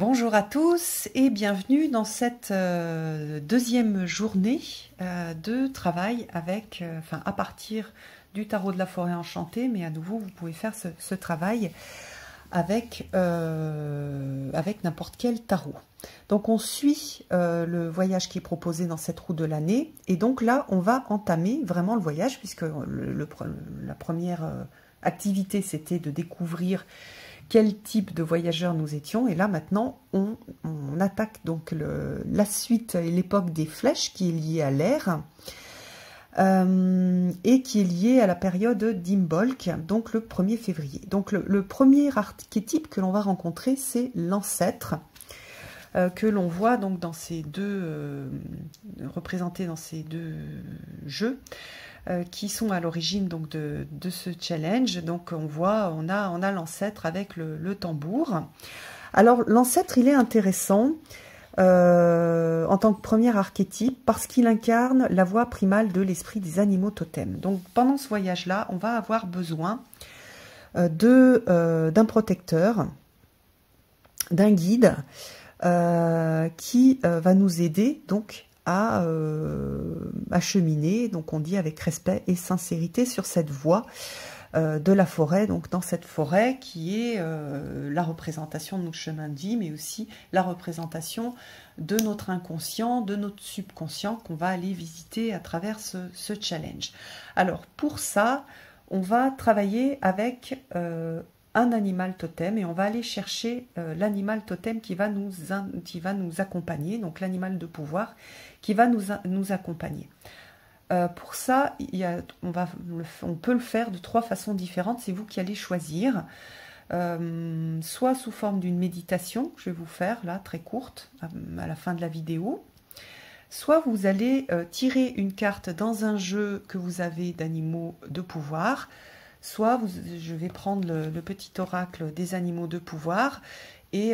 Bonjour à tous et bienvenue dans cette deuxième journée de travail avec, à partir du tarot de la forêt enchantée, mais à nouveau vous pouvez faire ce travail avec n'importe quel tarot. Donc on suit le voyage qui est proposé dans cette roue de l'année, et donc là on va entamer vraiment le voyage, puisque la première activité c'était de découvrir quel type de voyageurs nous étions, et là maintenant on attaque donc la suite et l'époque des flèches, qui est liée à l'air et qui est liée à la période d'Imbolc, donc le 1er février. Donc le premier archétype que l'on va rencontrer, c'est l'ancêtre, que l'on voit donc dans ces deux représenté dans ces deux jeux, qui sont à l'origine donc de ce challenge. Donc on a l'ancêtre avec le tambour. Alors l'ancêtre, il est intéressant en tant que premier archétype parce qu'il incarne la voix primale de l'esprit des animaux totems. Donc pendant ce voyage-là, on va avoir besoin d'un protecteur, d'un guide qui va nous aider donc à cheminer, donc on dit avec respect et sincérité, sur cette voie de la forêt, donc dans cette forêt qui est la représentation de notre chemin de vie, mais aussi la représentation de notre inconscient, de notre subconscient, qu'on va aller visiter à travers ce challenge. Alors pour ça, on va travailler avec un animal totem, et on va aller chercher l'animal totem qui va nous accompagner, donc l'animal de pouvoir qui va nous accompagner. Pour ça, on peut le faire de 3 façons différentes, c'est vous qui allez choisir. Soit sous forme d'une méditation, que je vais vous faire là, très courte, à la fin de la vidéo. Soit vous allez tirer une carte dans un jeu que vous avez d'animaux de pouvoir. Soit je vais prendre le petit oracle des animaux de pouvoir, et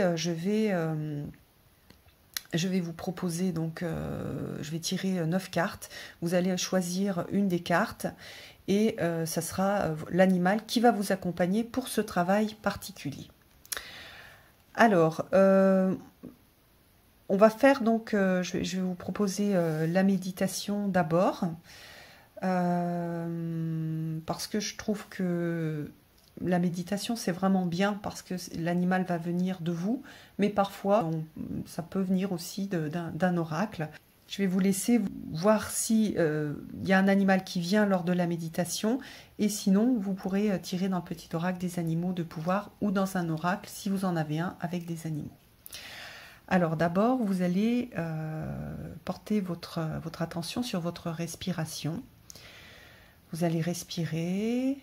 je vais vous proposer, donc je vais tirer 9 cartes. Vous allez choisir une des cartes, et ça sera l'animal qui va vous accompagner pour ce travail particulier. Alors, on va faire donc, je vais vous proposer la méditation d'abord, parce que je trouve que la méditation c'est vraiment bien, parce que l'animal va venir de vous, mais parfois ça peut venir aussi d'un oracle. Je vais vous laisser voir si y a un animal qui vient lors de la méditation, et sinon vous pourrez tirer dans le petit oracle des animaux de pouvoir, ou dans un oracle si vous en avez un avec des animaux. Alors d'abord vous allez porter votre attention sur votre respiration. Vous allez respirer,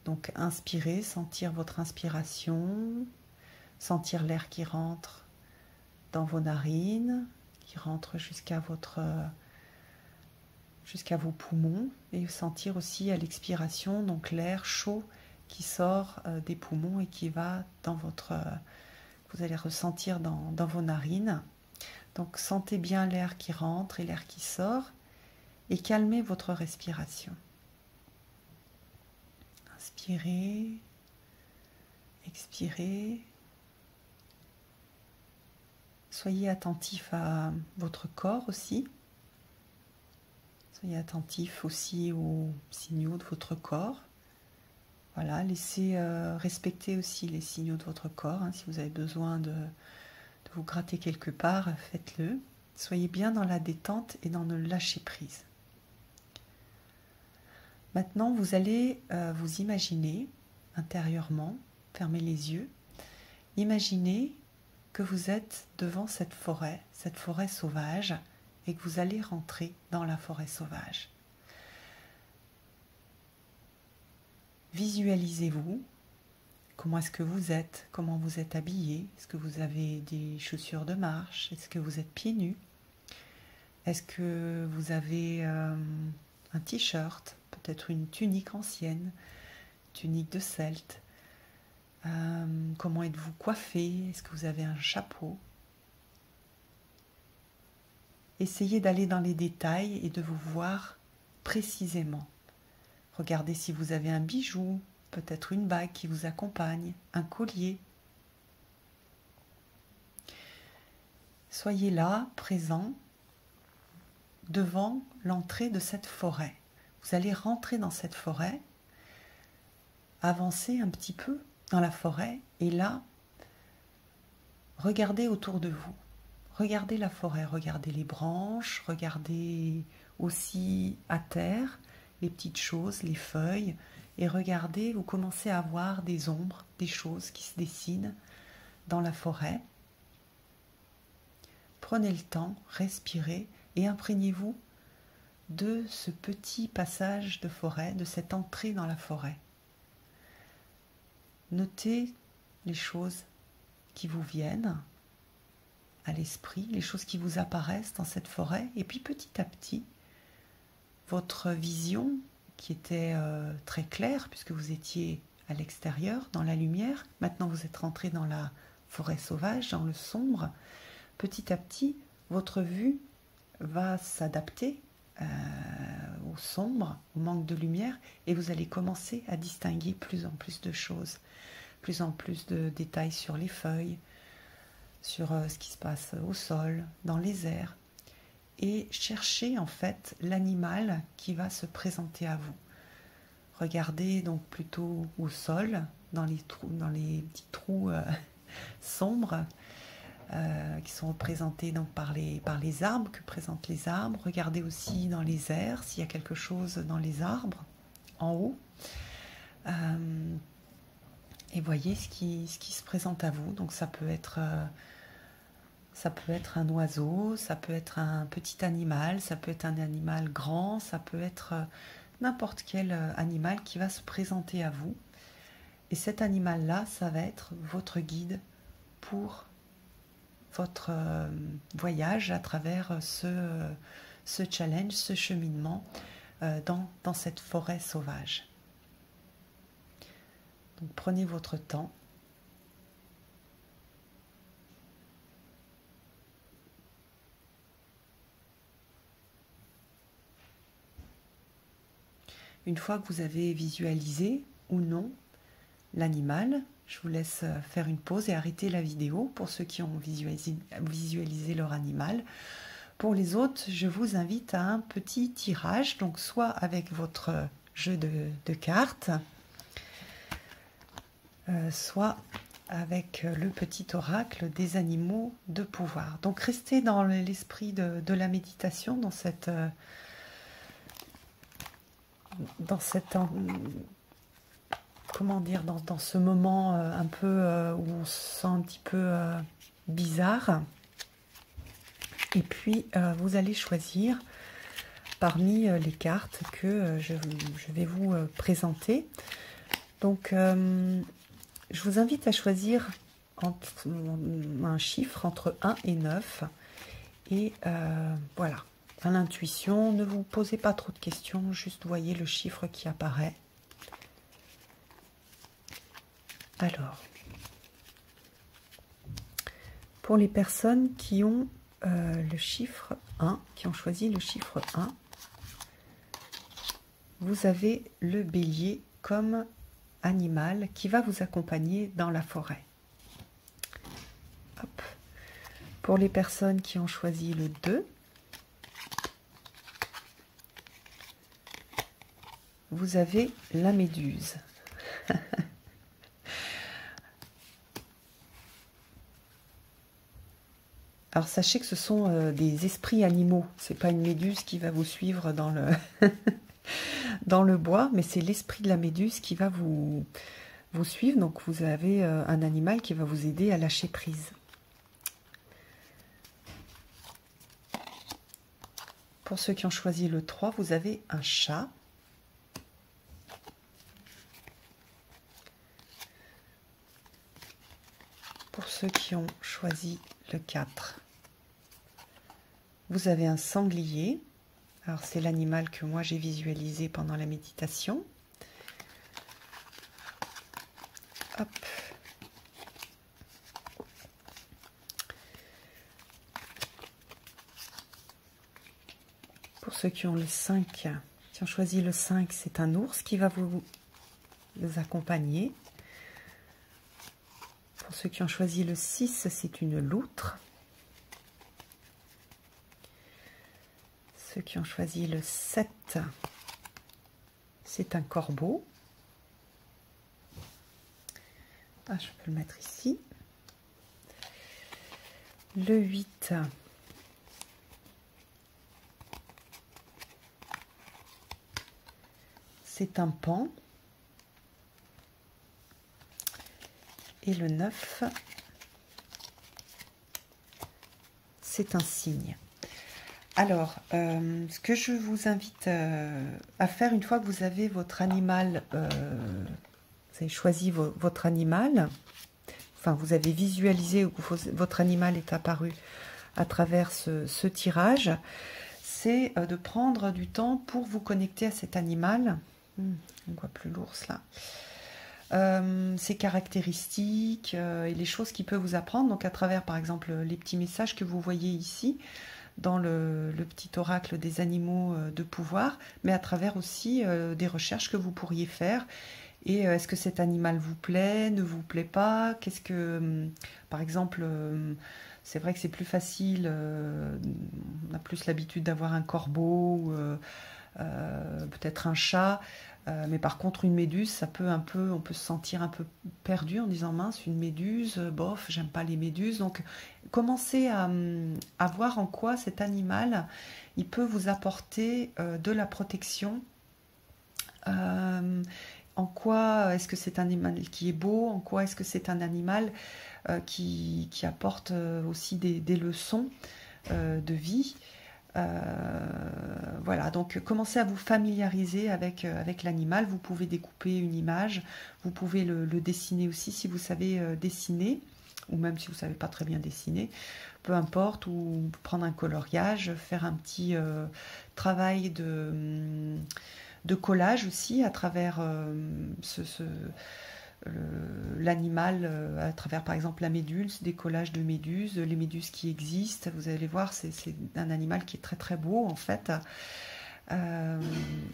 donc inspirer, sentir votre inspiration, sentir l'air qui rentre dans vos narines, qui rentre jusqu'à vos poumons, et sentir aussi à l'expiration donc l'air chaud qui sort des poumons et qui va vous allez ressentir dans vos narines. Donc sentez bien l'air qui rentre et l'air qui sort, et calmez votre respiration. Inspirez, expirez. Soyez attentif à votre corps aussi. Soyez attentif aussi aux signaux de votre corps. Voilà, laissez respecter aussi les signaux de votre corps. Si vous avez besoin de vous gratter quelque part, faites-le. Soyez bien dans la détente et dans le lâcher-prise. Maintenant, vous allez vous imaginer intérieurement, fermez les yeux, imaginez que vous êtes devant cette forêt sauvage, et que vous allez rentrer dans la forêt sauvage. Visualisez-vous, comment est-ce que vous êtes, comment vous êtes habillé, est-ce que vous avez des chaussures de marche, est-ce que vous êtes pieds nus, est-ce que vous avez un t-shirt, peut-être une tunique ancienne, tunique de celte. Comment êtes-vous coiffé? Est-ce que vous avez un chapeau? Essayez d'aller dans les détails et de vous voir précisément. Regardez si vous avez un bijou, peut-être une bague qui vous accompagne, un collier. Soyez là, présent, devant l'entrée de cette forêt. Vous allez rentrer dans cette forêt, avancer un petit peu dans la forêt, et là, regardez autour de vous. Regardez la forêt, regardez les branches, regardez aussi à terre les petites choses, les feuilles, et regardez, vous commencez à voir des ombres, des choses qui se dessinent dans la forêt. Prenez le temps, respirez et imprégnez-vous de ce petit passage de forêt, de cette entrée dans la forêt. Notez les choses qui vous viennent à l'esprit, les choses qui vous apparaissent dans cette forêt, et puis petit à petit, votre vision qui était très claire puisque vous étiez à l'extérieur, dans la lumière, maintenant vous êtes rentré dans la forêt sauvage, dans le sombre, petit à petit, votre vue va s'adapter au sombre, au manque de lumière, et vous allez commencer à distinguer plus en plus de choses, plus en plus de détails sur les feuilles, sur ce qui se passe au sol, dans les airs, et chercher en fait l'animal qui va se présenter à vous. Regardez donc plutôt au sol, dans les petits trous sombres, qui sont représentés donc par les arbres, que présentent les arbres. Regardez aussi dans les airs, s'il y a quelque chose dans les arbres, en haut. Et voyez ce qui se présente à vous. Donc ça peut être un oiseau, ça peut être un petit animal, ça peut être un animal grand, ça peut être n'importe quel animal qui va se présenter à vous. Et cet animal-là, ça va être votre guide pour votre voyage à travers ce challenge, ce cheminement dans cette forêt sauvage. Donc prenez votre temps. Une fois que vous avez visualisé ou non l'animal, je vous laisse faire une pause et arrêter la vidéo pour ceux qui ont visualisé leur animal. Pour les autres, je vous invite à un petit tirage, donc soit avec votre jeu de cartes, soit avec le petit oracle des animaux de pouvoir. Donc restez dans l'esprit de la méditation, dans cette comment dire, dans ce moment un peu où on se sent un petit peu bizarre. Et puis vous allez choisir parmi les cartes que je vais vous présenter. Donc je vous invite à choisir un chiffre entre 1 et 9. Et voilà, à l'intuition, ne vous posez pas trop de questions, juste voyez le chiffre qui apparaît. Alors, pour les personnes qui ont le chiffre 1, qui ont choisi le chiffre 1, vous avez le bélier comme animal qui va vous accompagner dans la forêt. Hop. Pour les personnes qui ont choisi le 2, vous avez la méduse. Alors sachez que ce sont des esprits animaux, c'est pas une méduse qui va vous suivre dans le dans le bois, mais c'est l'esprit de la méduse qui va vous suivre. Donc vous avez un animal qui va vous aider à lâcher prise. Pour ceux qui ont choisi le 3, vous avez un chat. Pour ceux qui ont choisi le 4, vous avez un sanglier. Alors c'est l'animal que moi j'ai visualisé pendant la méditation. Hop. Pour ceux qui ont le 5, qui ont choisi le 5, c'est un ours qui va vous accompagner. Pour ceux qui ont choisi le 6, c'est une loutre. Ceux qui ont choisi le 7, c'est un corbeau. Ah, je peux le mettre ici. Le 8, c'est un paon. Et le 9, c'est un cygne. Alors, ce que je vous invite à faire une fois que vous avez votre animal, vous avez choisi votre animal, enfin vous avez visualisé que votre animal est apparu à travers ce tirage, c'est de prendre du temps pour vous connecter à cet animal. On voit plus l'ours là. Ses caractéristiques et les choses qu'il peut vous apprendre, donc à travers par exemple les petits messages que vous voyez ici dans le petit oracle des animaux de pouvoir, mais à travers aussi des recherches que vous pourriez faire. Et est-ce que cet animal vous plaît, ne vous plaît pas? Qu'est-ce que, par exemple, c'est vrai que c'est plus facile, on a plus l'habitude d'avoir un corbeau, peut-être un chat, mais par contre une méduse, ça peut on peut se sentir un peu perdu en disant mince, une méduse, bof, j'aime pas les méduses. Donc commencez à voir en quoi cet animal, il peut vous apporter de la protection. En quoi est-ce que c'est un animal qui est beau? En quoi est-ce que c'est un animal qui apporte aussi des leçons de vie? Voilà, donc commencez à vous familiariser avec l'animal. Vous pouvez découper une image, vous pouvez le dessiner aussi si vous savez dessiner, ou même si vous ne savez pas très bien dessiner, peu importe, ou prendre un coloriage, faire un petit travail de collage aussi à travers l'animal, à travers par exemple la méduse, des collages de méduses, les méduses qui existent. Vous allez voir, c'est un animal qui est très très beau en fait.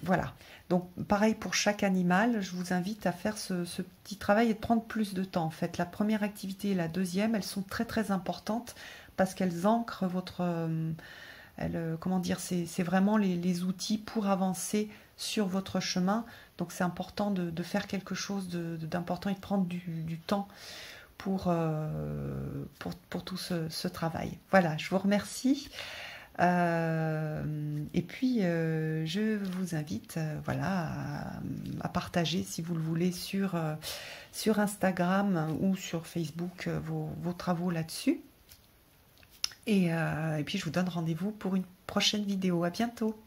Voilà, donc pareil pour chaque animal, je vous invite à faire ce petit travail et de prendre plus de temps en fait. La première activité et la deuxième, elles sont très très importantes parce qu'elles ancrent votre... comment dire, c'est vraiment les outils pour avancer sur votre chemin. Donc c'est important de faire quelque chose d'important et de prendre du temps pour tout ce travail. Voilà, je vous remercie. Et puis je vous invite voilà, à partager si vous le voulez sur Instagram ou sur Facebook vos travaux là-dessus. Et puis je vous donne rendez-vous pour une prochaine vidéo. À bientôt.